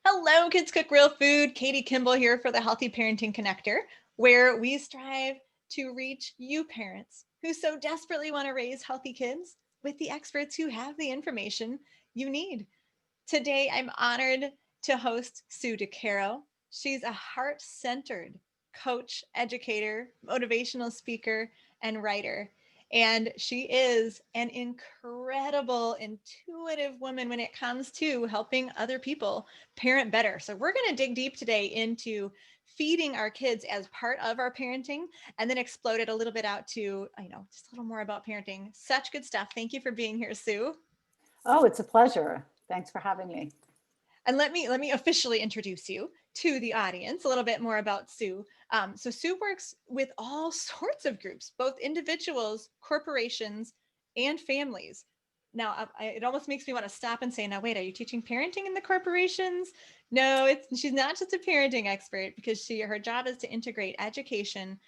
Hello, Kids Cook Real Food. Katie Kimball here for the Healthy Parenting Connector, where we strive to reach you parents who so desperately want to raise healthy kids with the experts who have the information you need. Today, I'm honored to host Sue DeCaro. She's a heart-centered coach, educator, motivational speaker, and writer. And she is an incredible, intuitive woman when it comes to helping other people parent better. So we're going to dig deep today into feeding our kids as part of our parenting and then explode it a little bit out to, just a little more about parenting. Such good stuff. Thank you for being here, Sue. Oh, it's a pleasure. Thanks for having me. And let me officially introduce you to the audience a little bit more about Sue. So Sue works with all sorts of groups, both individuals, corporations, and families. Now, it almost makes me want to stop and say, now, wait, are you teaching parenting in the corporations? No, she's not just a parenting expert because her job is to integrate education,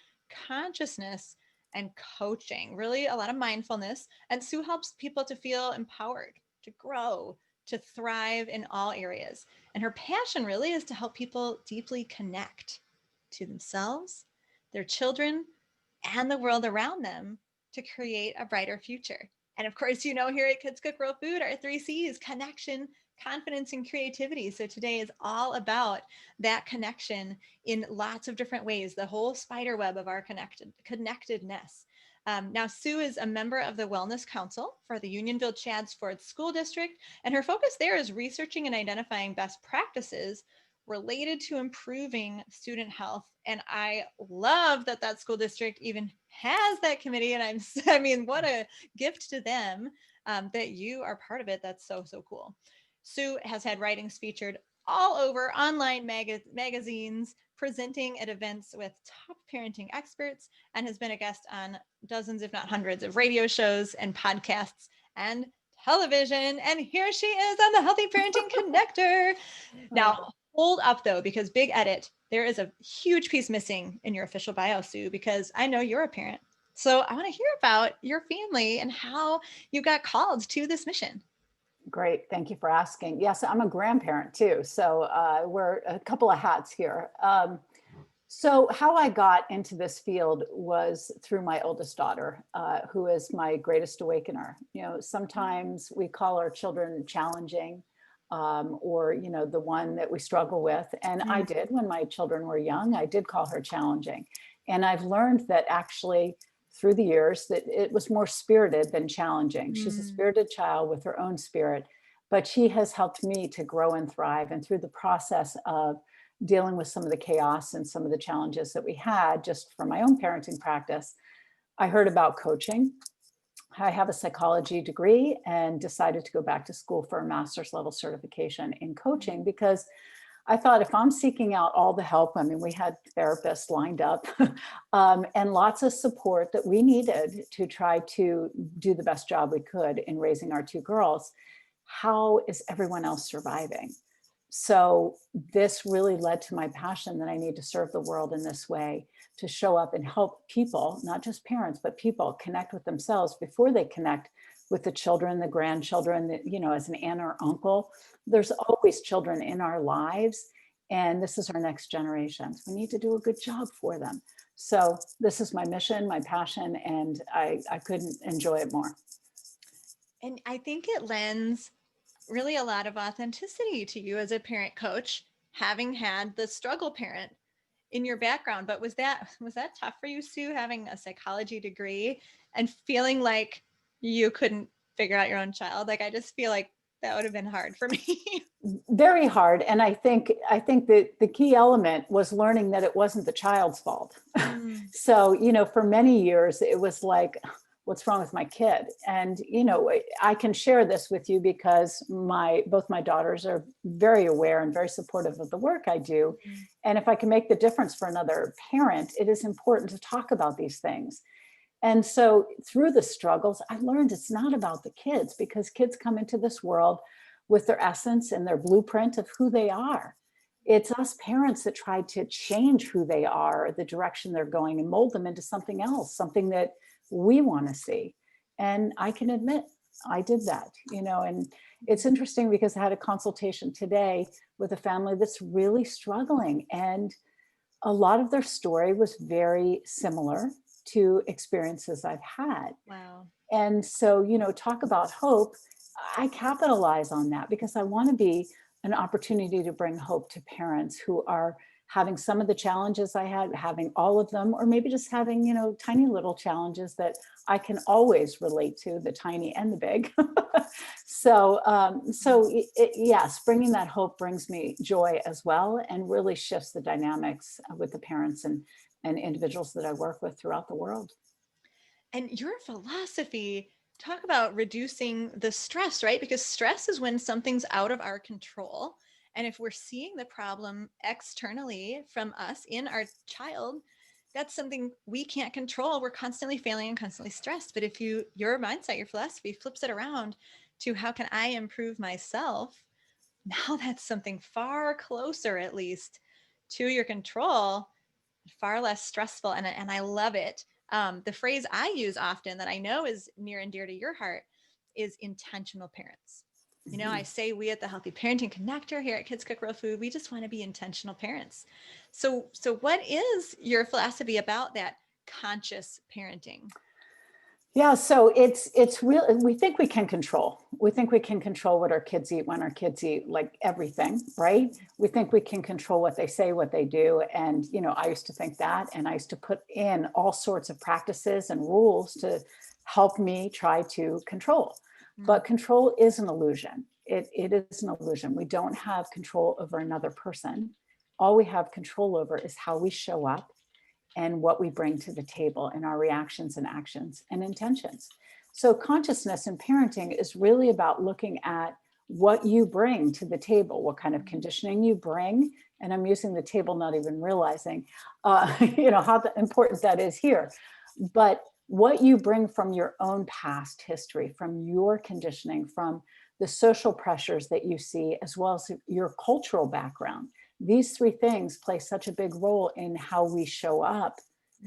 consciousness, and coaching, really a lot of mindfulness. And Sue helps people to feel empowered, to grow, to thrive in all areas. And her passion really is to help people deeply connect to themselves, their children, and the world around them to create a brighter future. And of course, here at Kids Cook Real Food, our 3Cs: connection, confidence, and creativity. So today is all about that connection in lots of different ways, the whole spider web of our connectedness. Now, Sue is a member of the Wellness Council for the Unionville Chadds Ford School District, and her focus there is researching and identifying best practices related to improving student health. And I love that school district even has that committee. And I mean, what a gift to them that you are part of it. That's so, so cool. Sue has had writings featured all over online magazines, presenting at events with top parenting experts, and has been a guest on dozens, if not hundreds, of radio shows and podcasts and television. And here she is on the Healthy Parenting Connector. Now, hold up though, because big edit, there is a huge piece missing in your official bio, Sue, because I know you're a parent. So I want to hear about your family and how you got called to this mission. Great. Thank you for asking. Yes, I'm a grandparent too. So we're a couple of hats here. So how I got into this field was through my oldest daughter, who is my greatest awakener. Sometimes we call our children challenging, or, the one that we struggle with. And I did, when my children were young, I did call her challenging. And I've learned that actually through the years that it was more spirited than challenging. She's a spirited child with her own spirit, but she has helped me to grow and thrive. And through the process of dealing with some of the chaos and some of the challenges that we had just from my own parenting practice, I heard about coaching. I have a psychology degree and decided to go back to school for a master's level certification in coaching, because I thought, if I'm seeking out all the help, I mean, we had therapists lined up and lots of support that we needed to try to do the best job we could in raising our two girls. How is everyone else surviving? So this really led to my passion that I need to serve the world in this way, to show up and help people, not just parents, but people connect with themselves before they connect with the children, the grandchildren, as an aunt or uncle. There's always children in our lives, and this is our next generation. We need to do a good job for them. So this is my mission, my passion, and I couldn't enjoy it more. And I think it lends really a lot of authenticity to you as a parent coach, having had the struggle parent in your background. But was that tough for you, Sue, having a psychology degree and feeling like you couldn't figure out your own child? Like, I just feel like that would have been hard for me. Very hard. And I think that the key element was learning that it wasn't the child's fault. So, for many years, it was like, what's wrong with my kid? And, I can share this with you because both my daughters are very aware and very supportive of the work I do. And if I can make the difference for another parent, it is important to talk about these things. And so through the struggles, I learned it's not about the kids, because kids come into this world with their essence and their blueprint of who they are. It's us parents that try to change who they are, the direction they're going, and mold them into something else, something that we want to see. And I can admit I did that, and it's interesting because I had a consultation today with a family that's really struggling, and a lot of their story was very similar to experiences I've had. Wow. And so, talk about hope. I capitalize on that because I want to be an opportunity to bring hope to parents who are having some of the challenges I had, having all of them, or maybe just having, tiny little challenges that I can always relate to, the tiny and the big. Yes, bringing that hope brings me joy as well, and really shifts the dynamics with the parents and individuals that I work with throughout the world. And your philosophy, talk about reducing the stress, right? Because stress is when something's out of our control. And if we're seeing the problem externally from us in our child, that's something we can't control. We're constantly failing and constantly stressed. But if your mindset, your philosophy flips it around to how can I improve myself? Now that's something far closer, at least, to your control, far less stressful. And I love it. The phrase I use often that I know is near and dear to your heart is intentional parents. I say we at the Healthy Parenting Connector here at Kids Cook Real Food, we just want to be intentional parents. So what is your philosophy about that conscious parenting? Yeah, so it's real. We think we can control. We think we can control what our kids eat, when our kids eat, like everything, right? We think we can control what they say, what they do. And, I used to think that, and I used to put in all sorts of practices and rules to help me try to control. But control is an illusion. It is an illusion. We don't have control over another person. All we have control over is how we show up and what we bring to the table in our reactions and actions and intentions. So consciousness in parenting is really about looking at what you bring to the table, what kind of conditioning you bring. And I'm using the table, not even realizing, how important that is here. But what you bring from your own past history, from your conditioning, from the social pressures that you see, as well as your cultural background. These three things play such a big role in how we show up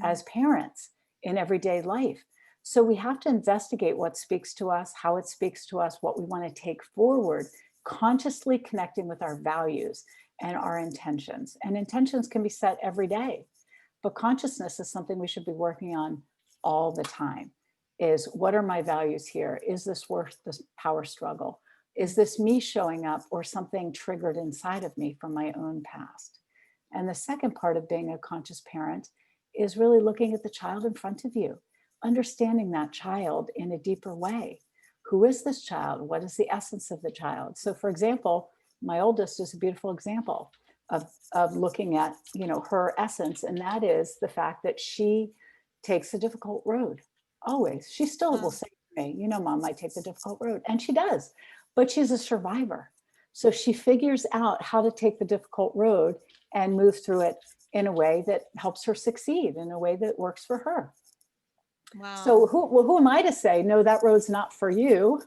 as parents in everyday life. So we have to investigate what speaks to us, how it speaks to us, what we want to take forward, consciously connecting with our values and our intentions. And intentions can be set every day, but consciousness is something we should be working on all the time. Is what are my values here? Is this worth this power struggle? Is this me showing up, or something triggered inside of me from my own past? And the second part of being a conscious parent is really looking at the child in front of you, understanding that child in a deeper way. Who is this child? What is the essence of the child? So for example, my oldest is a beautiful example of looking at, her essence. And that is the fact that she takes the difficult road. Always. She still will say to me, Mom, I take the difficult road. And she does. But she's a survivor. So she figures out how to take the difficult road and move through it in a way that helps her succeed, in a way that works for her. Wow. So who am I to say, no, that road's not for you,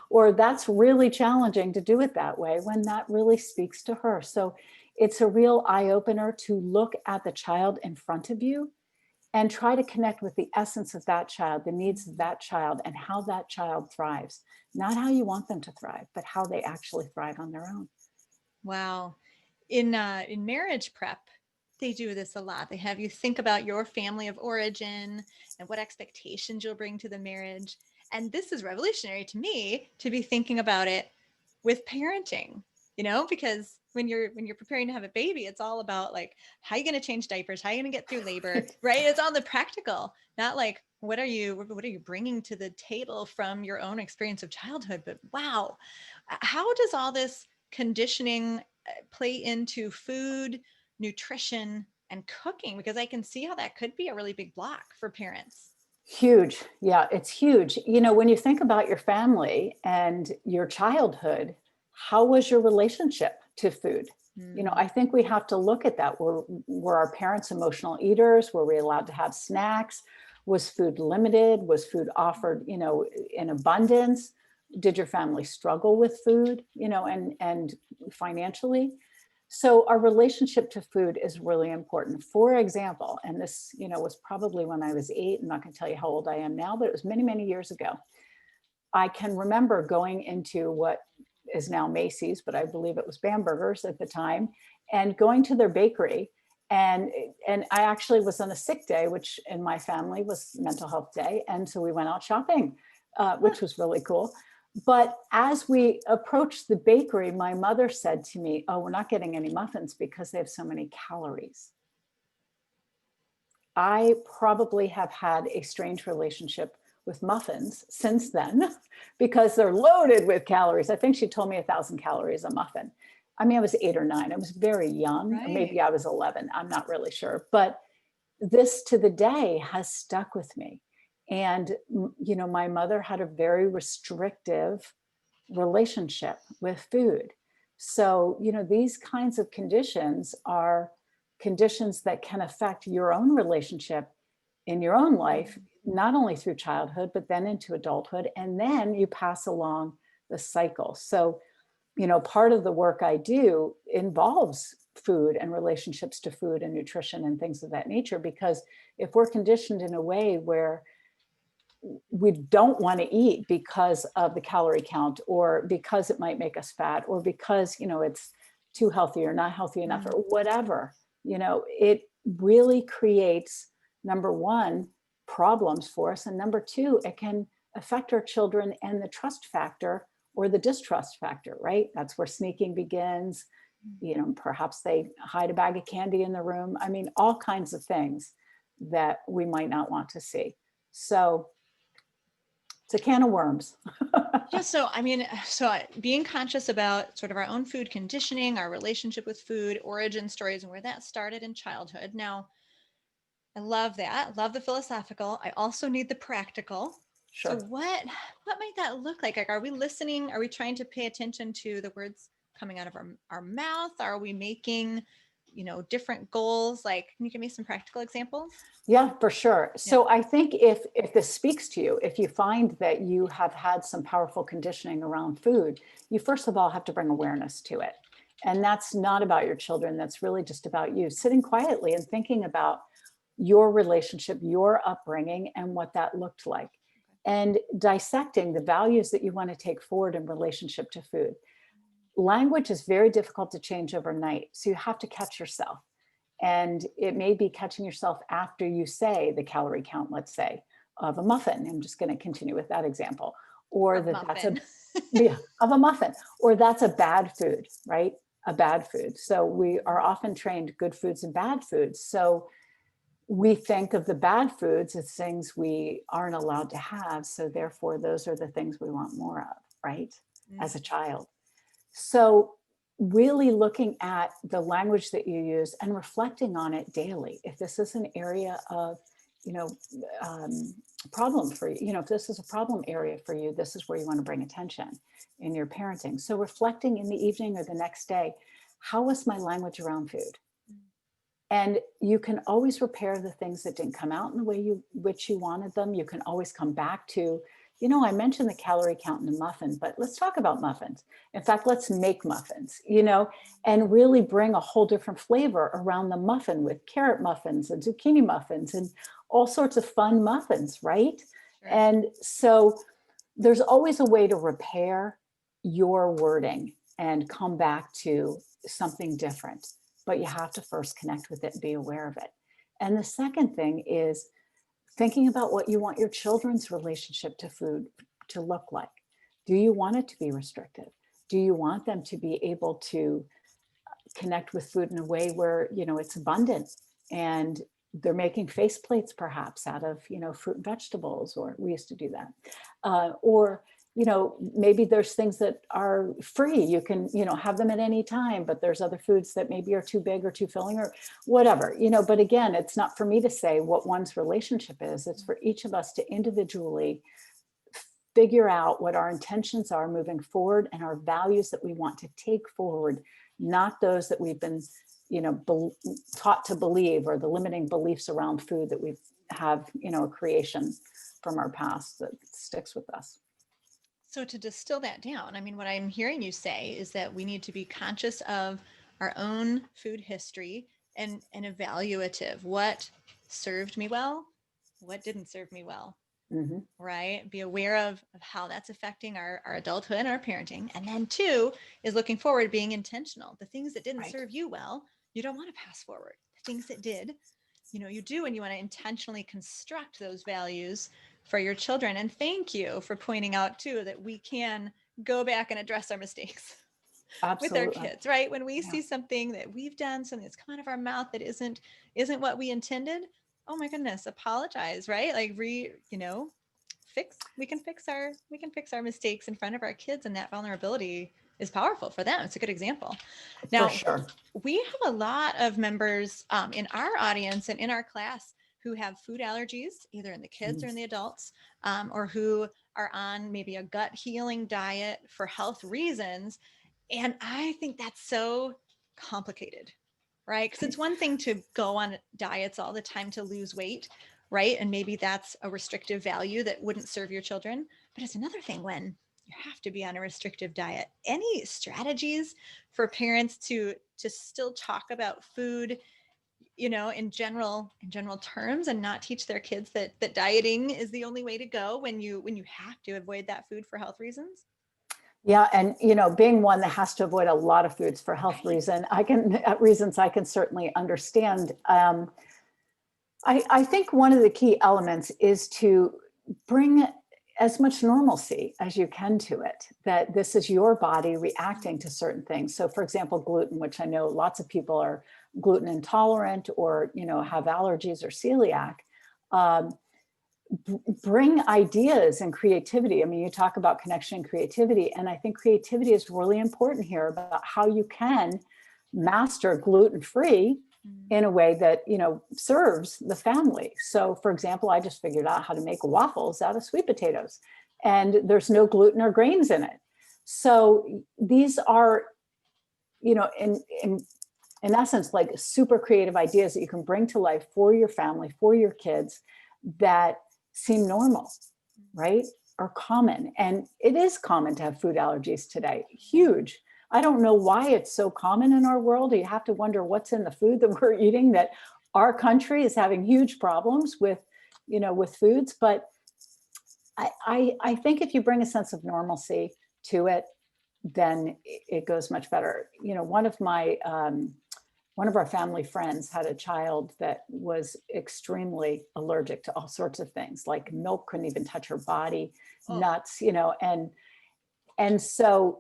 or that's really challenging to do it that way, when that really speaks to her. So it's a real eye opener to look at the child in front of you and try to connect with the essence of that child, the needs of that child, and how that child thrives. Not how you want them to thrive, but how they actually thrive on their own. Wow. In marriage prep, they do this a lot. They have you think about your family of origin and what expectations you'll bring to the marriage. And this is revolutionary to me, to be thinking about it with parenting, because when you're preparing to have a baby, it's all about like, how are you going to change diapers? How are you going to get through labor? Right? It's all the practical, not like, what are you bringing to the table from your own experience of childhood? But wow, how does all this conditioning play into food, nutrition, and cooking? Because I can see how that could be a really big block for parents. Huge. Yeah, it's huge. When you think about your family and your childhood, how was your relationship to food? I think we have to look at that. Were our parents emotional eaters? Were we allowed to have snacks? Was food limited? Was food offered, in abundance? Did your family struggle with food, and financially? So our relationship to food is really important. For example, and this, was probably when I was 8. I'm not going to tell you how old I am now, but it was many, many years ago. I can remember going into what is now Macy's, but I believe it was Bamberger's at the time, and going to their bakery. And, and I actually was on a sick day, which in my family was mental health day. And so we went out shopping, which was really cool. But as we approached the bakery, my mother said to me, "Oh, we're not getting any muffins because they have so many calories." I probably have had a strange relationship with muffins since then because they're loaded with calories. I think she told me 1,000 calories a muffin. I mean, I was 8 or 9. I was very young. Maybe Right. I was 11. I'm not really sure. But this to the day has stuck with me. And, you know, my mother had a very restrictive relationship with food. So, you know, these kinds of conditions are conditions that can affect your own relationship in your own life, not only through childhood, but then into adulthood. And then you pass along the cycle. So, you know, part of the work I do involves food and relationships to food and nutrition and things of that nature, because if we're conditioned in a way where we don't want to eat because of the calorie count, or because it might make us fat, or because, you know, it's too healthy or not healthy enough, or whatever, you know, it really creates, number one, problems for us, and number two, it can affect our children and the trust factor or the distrust factor, right? That's where sneaking begins. You know, perhaps they hide a bag of candy in the room. I mean, all kinds of things that we might not want to see. So it's a can of worms. Just so, I mean, so being conscious about sort of our own food conditioning, our relationship with food, origin stories, and where that started in childhood. Now, I love that. Love the philosophical. I also need the practical. So Sure. what might that look like? Are we listening? Are we trying to pay attention to the words coming out of our mouth? Are we making, different goals? Like, can you give me some practical examples? Yeah, for sure. Yeah. So I think if this speaks to you, if you find that you have had some powerful conditioning around food, you first of all have to bring awareness to it. And that's not about your children. That's really just about you sitting quietly and thinking about your relationship, your upbringing, and what that looked like. And dissecting the values that you want to take forward in relationship to food. Language is very difficult to change overnight. So you have to catch yourself. And it may be catching yourself after you say the calorie count, let's say, of a muffin. I'm just going to continue with that example. Or Of that's a, muffin. yeah, of a muffin. Or that's a bad food, right? A bad food. So we are often trained good foods and bad foods. So we think of the bad foods as things we aren't allowed to have. So therefore, those are the things we want more of, right? As a child. So really looking at the language that you use and reflecting on it daily. If this is an area of, you know, problem for you, if this is a problem area for you, this is where you want to bring attention in your parenting. So reflecting in the evening or the next day, how was my language around food? And you can always repair the things that didn't come out in the way which you wanted them. You can always come back to, I mentioned the calorie count in a muffin, but let's talk about muffins. In fact, let's make muffins, and really bring a whole different flavor around the muffin with carrot muffins and zucchini muffins and all sorts of fun muffins, right? Sure. And so there's always a way to repair your wording and come back to something different, but you have to first connect with it and be aware of it. And the second thing is thinking about what you want your children's relationship to food to look like. Do you want it to be restrictive? Do you want them to be able to connect with food in a way where, it's abundant and they're making face plates perhaps out of, fruit and vegetables, or we used to do that. Or maybe there's things that are free. You can, have them at any time, but there's other foods that maybe are too big or too filling or whatever, but again, it's not for me to say what one's relationship is. It's for each of us to individually figure out what our intentions are moving forward and our values that we want to take forward, not those that we've been, taught to believe, or the limiting beliefs around food that we have, a creation from our past that sticks with us. So to distill that down, I mean, what I'm hearing you say is that we need to be conscious of our own food history and evaluative. What served me well? What didn't serve me well? Mhm. right? Be aware of how that's affecting our adulthood and our parenting. And then two is looking forward, being intentional. The things that didn't Right. serve you well, you don't want to pass forward. The things that did, you do, and you want to intentionally construct those values for your children. And thank you for pointing out too that we can go back and address our mistakes with our Absolutely. kids, right? When we Yeah. see something that we've done, something that's come out of our mouth that isn't what we intended, oh my goodness, apologize, right? Like we can fix our mistakes in front of our kids, and that vulnerability is powerful for them. It's a good example. For Now, sure. we have a lot of members in our audience and in our class who have food allergies, either in the kids or Mm. in the adults, or who are on maybe a gut healing diet for health reasons. And I think that's so complicated, right? Because it's one thing to go on diets all the time to lose weight, right? And maybe that's a restrictive value that wouldn't serve your children. But it's another thing when you have to be on a restrictive diet. Any strategies for parents to still talk about food, in general terms, and not teach their kids that dieting is the only way to go when you have to avoid that food for health reasons? Yeah, and being one that has to avoid a lot of foods for health Right. reasons I can certainly understand. I think one of the key elements is to bring as much normalcy as you can to it, that this is your body reacting to certain things. So for example, gluten, which I know lots of people are gluten intolerant or, have allergies or celiac. Um, Bring ideas and creativity. I mean, you talk about connection and creativity, and I think creativity is really important here about how you can master gluten-free Mm. in a way that serves the family. So for example, I just figured out how to make waffles out of sweet potatoes, and there's no gluten or grains in it. So these are, in essence, like super creative ideas that you can bring to life for your family, for your kids, that seem normal, right? Or common. And it is common to have food allergies today. Huge. I don't know why it's so common in our world. You have to wonder what's in the food that we're eating, that our country is having huge problems with foods. But I think if you bring a sense of normalcy to it, then it goes much better. One of our family friends had a child that was extremely allergic to all sorts of things, like milk couldn't even touch her body, Oh. nuts, and so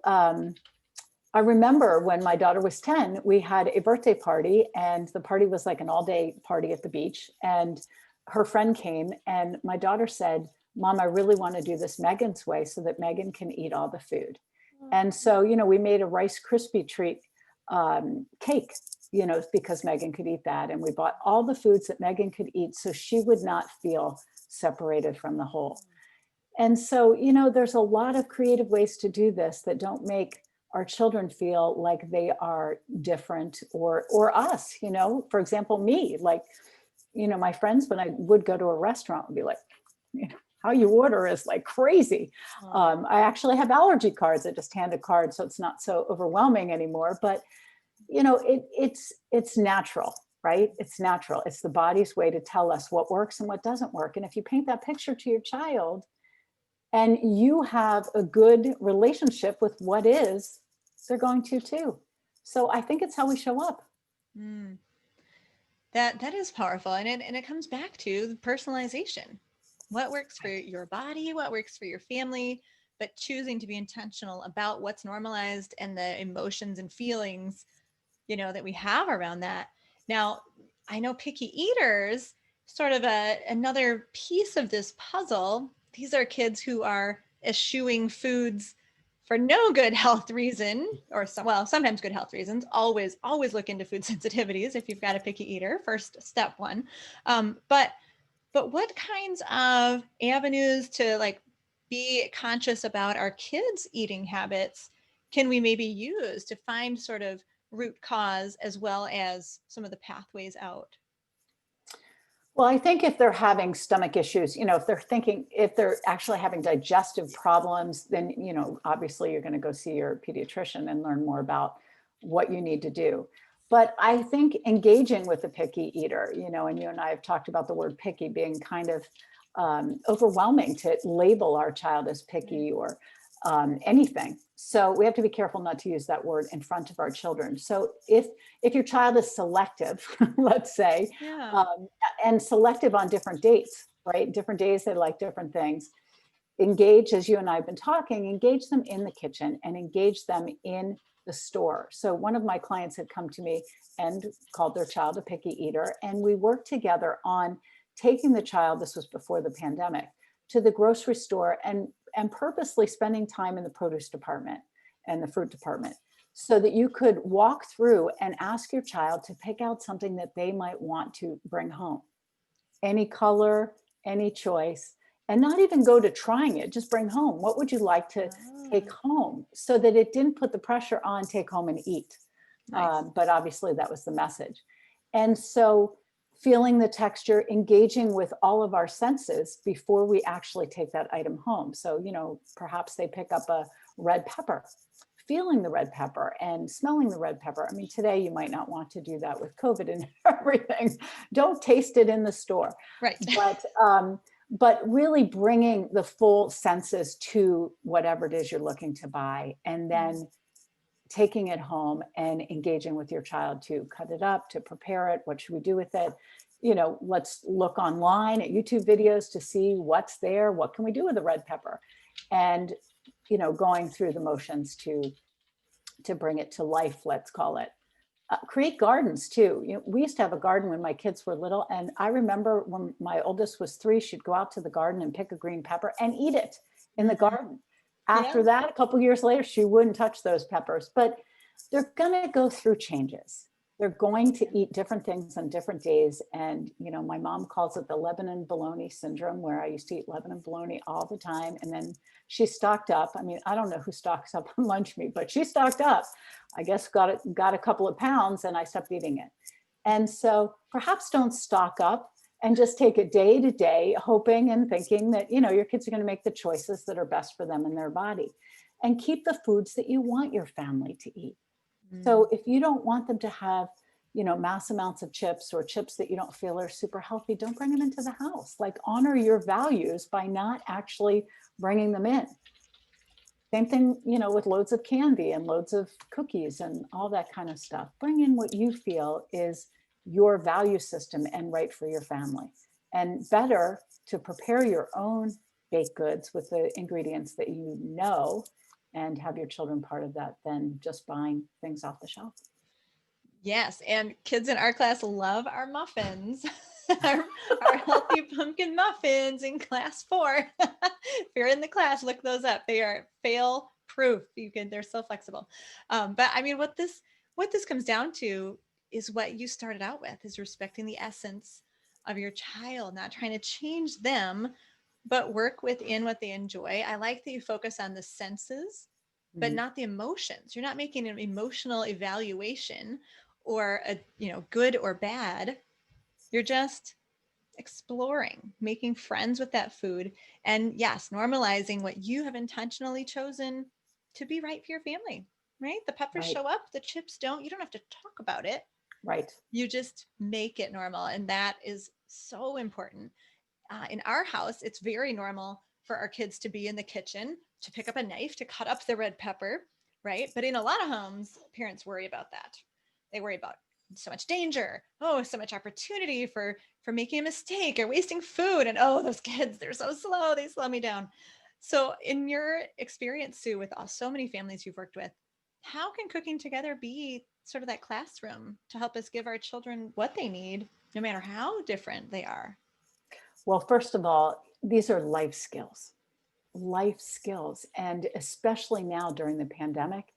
I remember when my daughter was 10, we had a birthday party, and the party was like an all-day party at the beach. And her friend came, and my daughter said, "Mom, I really want to do this Megan's way so that Megan can eat all the food." And so, we made a Rice Krispie treat cake, because Megan could eat that. And we bought all the foods that Megan could eat so she would not feel separated from the whole. And so, there's a lot of creative ways to do this that don't make our children feel like they are different or us, for example, me, like, my friends, when I would go to a restaurant, would be like, how you order is like crazy. Oh. I actually have allergy cards. I just hand a card, so it's not so overwhelming anymore. But it's natural, right? It's natural. It's the body's way to tell us what works and what doesn't work. And if you paint that picture to your child and you have a good relationship with what is, they're going to too. So I think it's how we show up. Mm. That is powerful, and it comes back to the personalization. What works for your body, what works for your family, but choosing to be intentional about what's normalized and the emotions and feelings, that we have around that. Now, I know picky eaters, sort of another piece of this puzzle. These are kids who are eschewing foods for no good health reason, or sometimes good health reasons. Always look into food sensitivities if you've got a picky eater. First step one. But what kinds of avenues to like be conscious about our kids' eating habits can we maybe use to find sort of root cause as well as some of the pathways out? Well, I think if they're having stomach issues, if they're actually having digestive problems, then, obviously you're going to go see your pediatrician and learn more about what you need to do. But I think engaging with a picky eater, and you and I have talked about the word picky being kind of overwhelming to label our child as picky or anything. So we have to be careful not to use that word in front of our children. So if your child is selective, let's say, Yeah. and selective on different dates, right? Different days they like different things. Engage, as you and I have been talking, engage them in the kitchen and engage them in the store. So one of my clients had come to me and called their child a picky eater. And we worked together on taking the child, this was before the pandemic, to the grocery store and purposely spending time in the produce department and the fruit department so that you could walk through and ask your child to pick out something that they might want to bring home. Any color, any choice, and not even go to trying it, just bring home. What would you like to take Oh, home? So that it didn't put the pressure on take home and eat. nice. But obviously that was the message. And so feeling the texture, engaging with all of our senses before we actually take that item home. So, perhaps they pick up a red pepper, feeling the red pepper and smelling the red pepper. I mean, today you might not want to do that with COVID and everything. Don't taste it in the store. Right. But really bringing the full senses to whatever it is you're looking to buy, and then taking it home and engaging with your child to cut it up, to prepare it. What should we do with it? Let's look online at YouTube videos to see what's there. What can we do with the red pepper? And, going through the motions to bring it to life, let's call it. Create gardens too. We used to have a garden when my kids were little. And I remember when my oldest was 3, she'd go out to the garden and pick a green pepper and eat it in the garden. After Yeah. that, a couple years later, she wouldn't touch those peppers. But they're going to go through changes. They're going to eat different things on different days. And, my mom calls it the Lebanon bologna syndrome, where I used to eat Lebanon bologna all the time. And then she stocked up. I mean, I don't know who stocks up on lunch meat, but she stocked up. I guess got a couple of pounds and I stopped eating it. And so perhaps don't stock up and just take it day to day, hoping and thinking that, your kids are going to make the choices that are best for them and their body. And keep the foods that you want your family to eat. So if you don't want them to have, mass amounts of chips or chips that you don't feel are super healthy, don't bring them into the house. Like, honor your values by not actually bringing them in. Same thing, with loads of candy and loads of cookies and all that kind of stuff. Bring in what you feel is your value system and right for your family. And better to prepare your own baked goods with the ingredients that you know and have your children part of that than just buying things off the shelf. Yes, and kids in our class love our muffins, our healthy pumpkin muffins in class 4. If you're in the class, look those up. They are fail proof. They're so flexible. But I mean, what this comes down to is what you started out with, is respecting the essence of your child, not trying to change them, but work within what they enjoy. I like that you focus on the senses, but not the emotions. You're not making an emotional evaluation or good or bad. You're just exploring, making friends with that food, and yes, normalizing what you have intentionally chosen to be right for your family. Right? The peppers Right, show up, the chips don't. You don't have to talk about it. right. You just make it normal, and that is so important. In our house, it's very normal for our kids to be in the kitchen, to pick up a knife, to cut up the red pepper, right? But in a lot of homes, parents worry about that. They worry about so much danger, so much opportunity for making a mistake or wasting food, and those kids, they're so slow, they slow me down. So in your experience, Sue, with so many families you've worked with, how can cooking together be sort of that classroom to help us give our children what they need, no matter how different they are? Well, first of all, these are life skills. And especially now during the pandemic,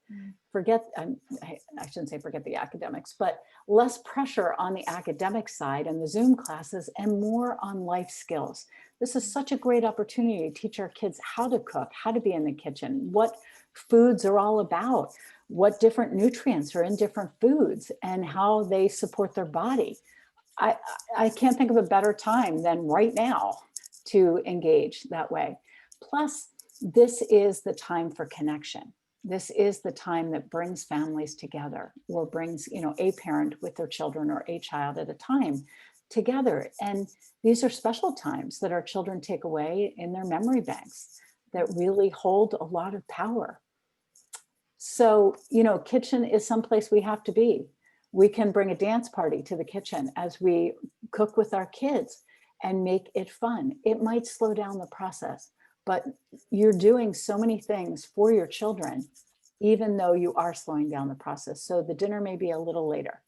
I shouldn't say forget the academics, but less pressure on the academic side and the Zoom classes and more on life skills. This is such a great opportunity to teach our kids how to cook, how to be in the kitchen, what foods are all about, what different nutrients are in different foods and how they support their body. I can't think of a better time than right now to engage that way. Plus, this is the time for connection. This is the time that brings families together, or brings, a parent with their children or a child at a time together. And these are special times that our children take away in their memory banks that really hold a lot of power. So, kitchen is someplace we have to be. We can bring a dance party to the kitchen as we cook with our kids and make it fun. It might slow down the process, but you're doing so many things for your children, even though you are slowing down the process. So the dinner may be a little later,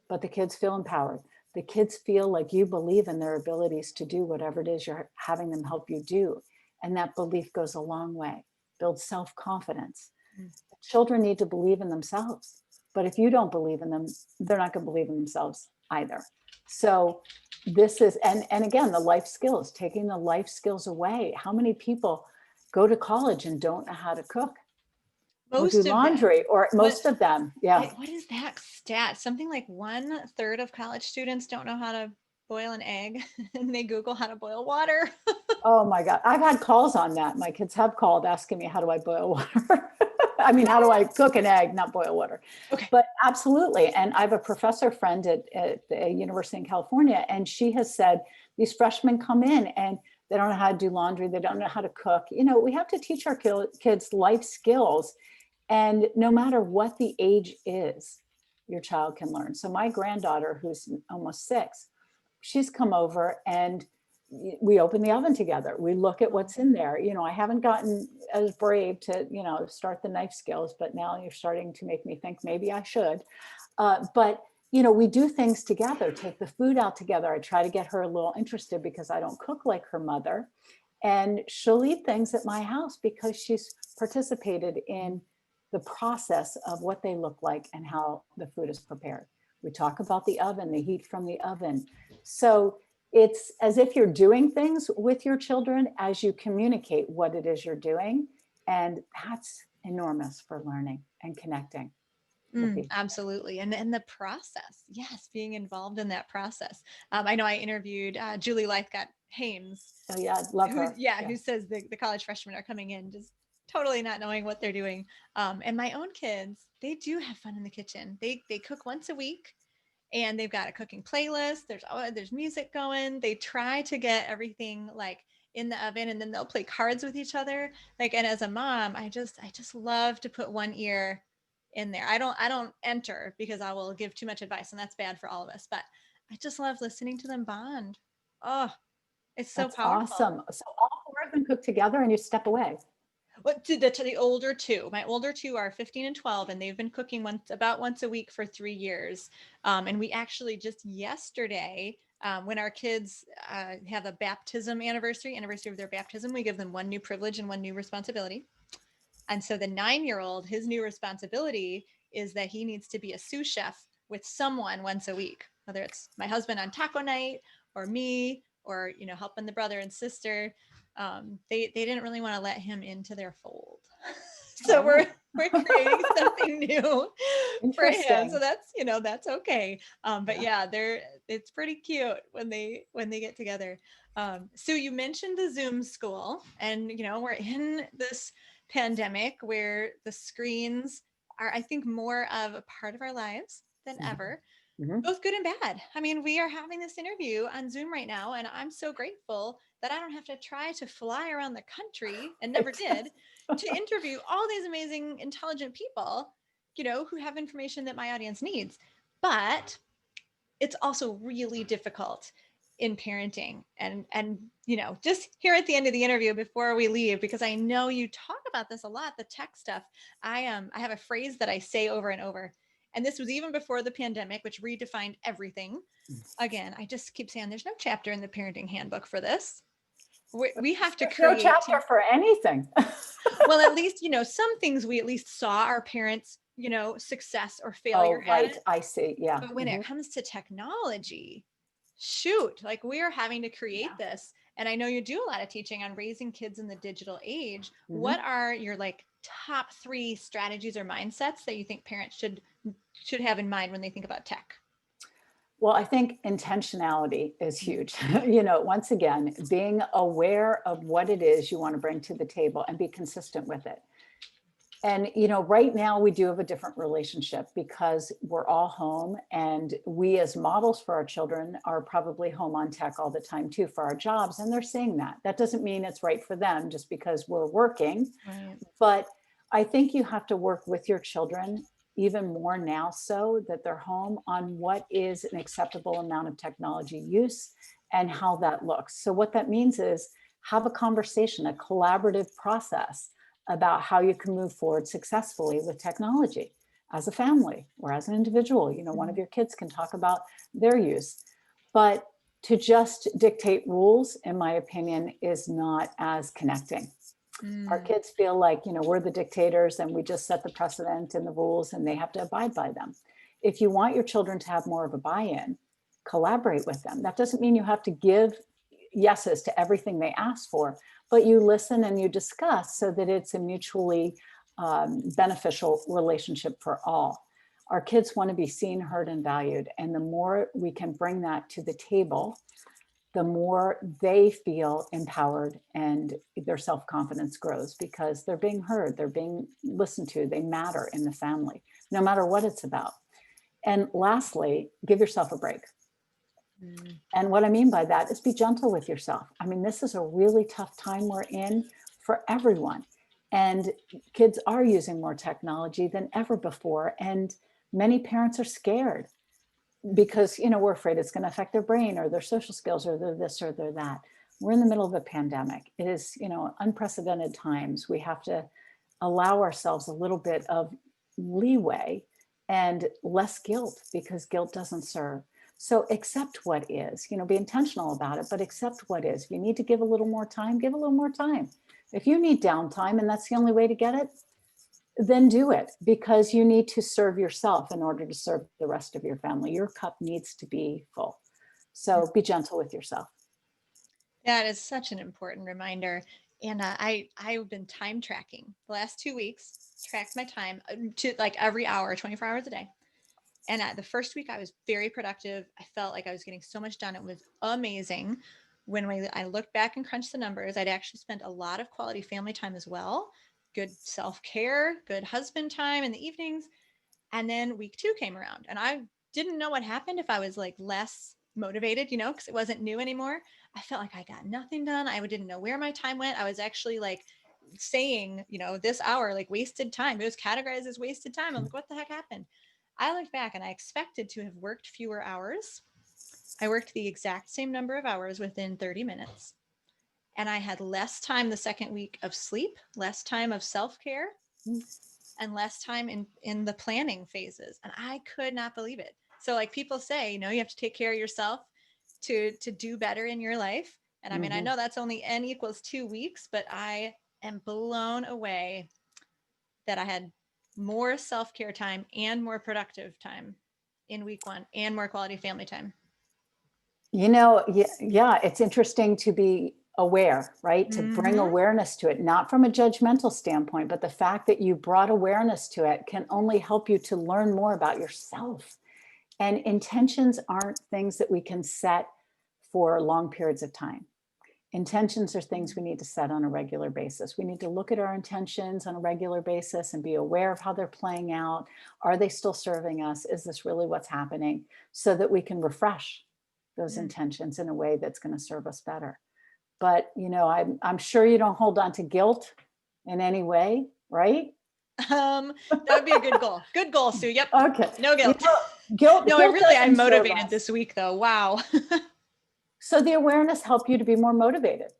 but the kids feel empowered. The kids feel like you believe in their abilities to do whatever it is you're having them help you do. And that belief goes a long way, builds self-confidence. Children need to believe in themselves. But if you don't believe in them, they're not going to believe in themselves either. So this is, and again, the life skills, taking the life skills away. How many people go to college and don't know how to cook? Or do Most of them. laundry, or most of them. Yeah. What is that stat? Something like 1/3 of college students don't know how to boil an egg, and they Google how to boil water. Oh my God. I've had calls on that. My kids have called asking me, how do I boil water? I mean, how do I cook an egg, not boil water? Okay. But absolutely. And I have a professor friend at the University in California, and she has said these freshmen come in and they don't know how to do laundry. They don't know how to cook. We have to teach our kids life skills. And no matter what the age is, your child can learn. So my granddaughter, who's almost 6, she's come over and we open the oven together. We look at what's in there. I haven't gotten as brave to, start the knife skills, but now you're starting to make me think maybe I should. But we do things together, take the food out together. I try to get her a little interested because I don't cook like her mother. And she'll eat things at my house because she's participated in the process of what they look like and how the food is prepared. We talk about the oven, the heat from the oven. So it's as if you're doing things with your children as you communicate what it is you're doing. And that's enormous for learning and connecting. Absolutely. And the process, yes, being involved in that process. I know I interviewed Julie Lythcott-Hames. Oh yeah, love her. Who says the college freshmen are coming in just totally not knowing what they're doing. And my own kids, they do have fun in the kitchen. They cook once a week. And they've got a cooking playlist. There's music going. They try to get everything like in the oven, and then they'll play cards with each other. And as a mom, I just love to put one ear in there. I don't enter because I will give too much advice, and that's bad for all of us. But I just love listening to them bond. Oh, it's so powerful. Awesome. So all 4 of them cook together, and you step away. But to the older 2, my older 2 are 15 and 12, and they've been cooking about once a week for 3 years. And we actually just yesterday, when our kids have a baptism anniversary of their baptism, we give them one new privilege and one new responsibility. And so the 9-year-old, his new responsibility is that he needs to be a sous chef with someone once a week, whether it's my husband on taco night or me, or helping the brother and sister. They didn't really want to let him into their fold. So we're creating something new for him. So that's okay. But yeah, it's pretty cute when they get together. So you mentioned the Zoom school, and we're in this pandemic where the screens are, I think, more of a part of our lives than ever. Both good and bad. I mean, we are having this interview on Zoom right now, and I'm so grateful that I don't have to try to fly around the country, and never did, to interview all these amazing, intelligent people, who have information that my audience needs. But it's also really difficult in parenting. And just here at the end of the interview before we leave, because I know you talk about this a lot, the tech stuff, I have a phrase that I say over and over. And this was even before the pandemic, which redefined everything. Again, I just keep saying there's no chapter in the parenting handbook for this. We have to create no chapter for anything. Well, at least, some things we at least saw our parents, success or failure right. at. I see. Yeah. But when it comes to technology, shoot, we are having to create this. And I know you do a lot of teaching on raising kids in the digital age. What are your top 3 strategies or mindsets that you think parents should have in mind when they think about tech? Well, I think intentionality is huge. Once again, being aware of what it is you want to bring to the table and be consistent with it. And, right now we do have a different relationship because we're all home, and we as models for our children are probably home on tech all the time too for our jobs. And they're seeing that. That doesn't mean it's right for them just because we're working. Right. But I think you have to work with your children even more now so that they're home on what is an acceptable amount of technology use and how that looks. So what that means is have a conversation, a collaborative process about how you can move forward successfully with technology as a family or as an individual. One of your kids can talk about their use. But to just dictate rules, in my opinion, is not as connecting. Our Mm. kids feel like, we're the dictators and we just set the precedent and the rules and they have to abide by them. If you want your children to have more of a buy-in, collaborate with them. That doesn't mean you have to give yeses to everything they ask for, but you listen and you discuss so that it's a mutually beneficial relationship for all. Our kids want to be seen, heard, and valued. And the more we can bring that to the table, the more they feel empowered and their self-confidence grows because they're being heard, they're being listened to, they matter in the family, no matter what it's about. And lastly, give yourself a break. Mm. And what I mean by that is be gentle with yourself. I mean, this is a really tough time we're in for everyone. And kids are using more technology than ever before. And many parents are scared because, we're afraid it's going to affect their brain or their social skills or their this or their that. We're in the middle of a pandemic. It is, unprecedented times. We have to allow ourselves a little bit of leeway and less guilt because guilt doesn't serve. So accept what is, be intentional about it, but accept what is. If you need to give a little more time, give a little more time. If you need downtime and that's the only way to get it, then do it because you need to serve yourself in order to serve the rest of your family. Your cup needs to be full. So be gentle with yourself. That is such an important reminder. And I've been time tracking the last 2 weeks, tracked my time to like every hour, 24 hours a day. And the first week I was very productive. I felt like I was getting so much done. It was amazing. When I looked back and crunched the numbers, I'd actually spent a lot of quality family time as well. Good self-care, good husband time in the evenings. And then week 2 came around and I didn't know what happened if I was like less motivated, because it wasn't new anymore. I felt like I got nothing done. I didn't know where my time went. I was actually like saying, this hour, like wasted time. It was categorized as wasted time. I'm like, what the heck happened? I looked back and I expected to have worked fewer hours. I worked the exact same number of hours within 30 minutes. And I had less time the second week of sleep, less time of self care, and less time in the planning phases. And I could not believe it. So like people say, you have to take care of yourself to do better in your life. And I mean, I Mm-hmm. know that's only n equals 2 weeks, but I am blown away that I had more self-care time and more productive time in week 1 and more quality family time. Yeah, it's interesting to be aware, right? To bring Mm-hmm. awareness to it, not from a judgmental standpoint, but the fact that you brought awareness to it can only help you to learn more about yourself. And intentions aren't things that we can set for long periods of time. Intentions are things we need to set on a regular basis. We need to look at our intentions on a regular basis and be aware of how they're playing out. Are they still serving us? Is this really what's happening? So that we can refresh those Mm. intentions in a way that's going to serve us better. But, I'm sure you don't hold on to guilt in any way, right? That would be a good goal. Good goal, Sue. Yep. Okay. No guilt. Guilt, No, guilt I'm doesn't serve motivated us. this week though. Wow. So the awareness help you to be more motivated.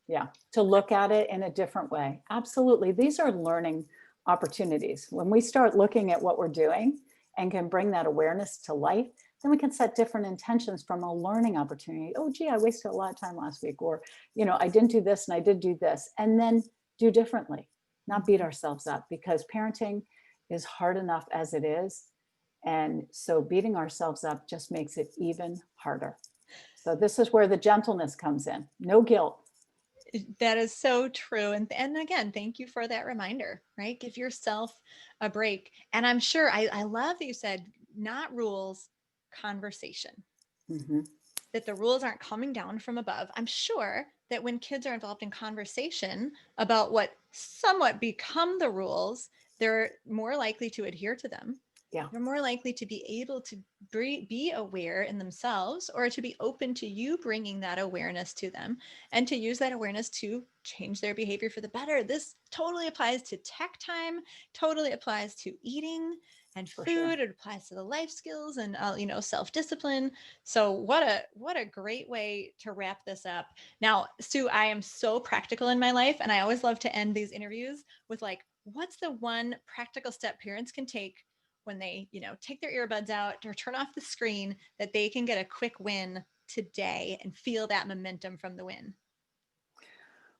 Yeah, to look at it in a different way. Absolutely. These are learning opportunities. When we start looking at what we're doing and can bring that awareness to life, then we can set different intentions from a learning opportunity. Oh, gee, I wasted a lot of time last week, or, I didn't do this and I did do this, and then do differently, not beat ourselves up because parenting is hard enough as it is. And so beating ourselves up just makes it even harder. So this is where the gentleness comes in. No guilt. That is so true. And again, thank you for that reminder, right? Give yourself a break. And I'm sure I love that you said not rules, conversation. Mhm. That the rules aren't coming down from above. I'm sure that when kids are involved in conversation about what somewhat become the rules, they're more likely to adhere to them. Yeah. They're more likely to be able to be aware in themselves, or to be open to you bringing that awareness to them, and to use that awareness to change their behavior for the better. This totally applies to tech time, totally applies to eating and For sure. food. It applies to the life skills and self-discipline. So what a great way to wrap this up. Now, Sue, I am so practical in my life, and I always love to end these interviews with like, what's the one practical step parents can take when they, take their earbuds out or turn off the screen, that they can get a quick win today and feel that momentum from the win?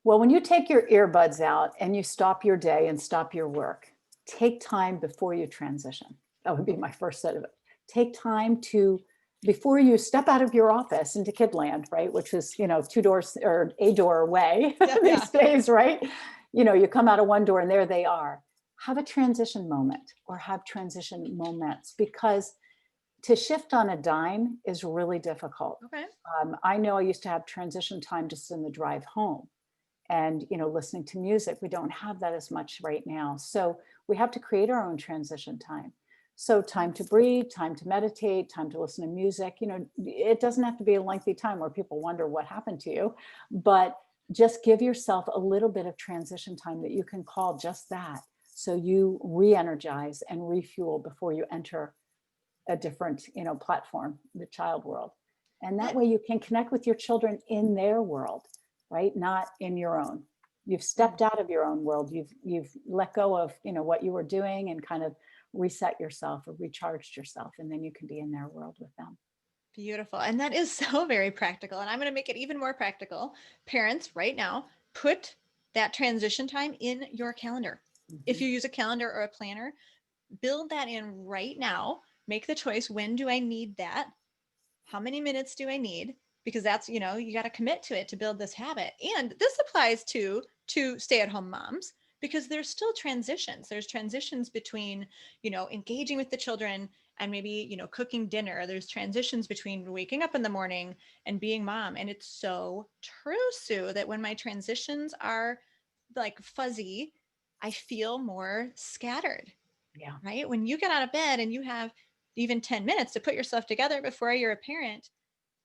Well, when you take your earbuds out and you stop your day and stop your work, take time before you transition. That would be my first set of it. Take time to, before you step out of your office into Kidland, right? Which is, two doors or a door away Yeah, these days, right? You come out of one door and there they are. Have a transition moment or have transition moments, because to shift on a dime is really difficult. Okay. I know I used to have transition time just in the drive home, and listening to music. We don't have that as much right now, so we have to create our own transition time. So time to breathe, time to meditate, time to listen to music. It doesn't have to be a lengthy time where people wonder what happened to you, but just give yourself a little bit of transition time that you can call just that, so you re-energize and refuel before you enter a different platform, the child world. And that way you can connect with your children in their world, right? Not in your own. You've stepped out of your own world. You've let go of what you were doing, and kind of reset yourself or recharged yourself, and then you can be in their world with them. Beautiful. And that is so very practical. And I'm going to make it even more practical. Parents, right now, put that transition time in your calendar. If Mhm. you use a calendar or a planner, build that in right now. Make the choice, when do I need that? How many minutes do I need? Because that's, you got to commit to it to build this habit. And this applies to stay-at-home moms, because there's still transitions. There's transitions between, engaging with the children and maybe, cooking dinner. There's transitions between waking up in the morning and being mom. And it's so true, Sue, that when my transitions are like fuzzy, I feel more scattered, Yeah. right? When you get out of bed and you have even 10 minutes to put yourself together before you're a parent,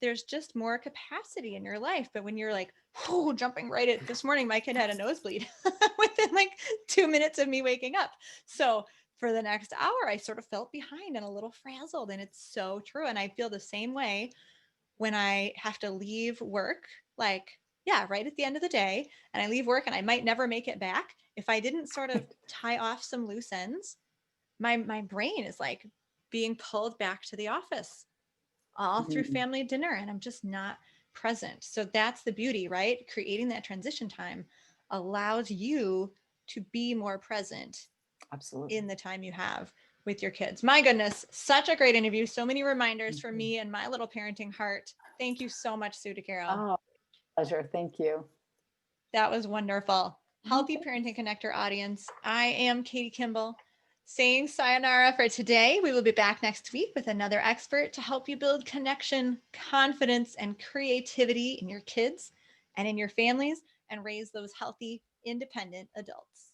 there's just more capacity in your life. But when you're like, whoo, jumping right at this morning, my kid had a nosebleed within like 2 minutes of me waking up. So for the next hour, I sort of felt behind and a little frazzled. And it's so true. And I feel the same way when I have to leave work, like, yeah, right at the end of the day, and I leave work and I might never make it back. If I didn't sort of tie off some loose ends, my brain is like being pulled back to the office all through Mhm. family dinner, and I'm just not present. So that's the beauty, right? Creating that transition time allows you to be more present Absolutely. in the time you have with your kids. My goodness, such a great interview. So many reminders for Mhm. me and my little parenting heart. Thank you so much, Sue DeCaro. Oh, pleasure. Thank you. That was wonderful. Healthy Okay. Parenting Connector audience. I am Katie Kimball, saying sayonara for today. We will be back next week with another expert to help you build connection, confidence, and creativity in your kids and in your families, and raise those healthy, independent adults.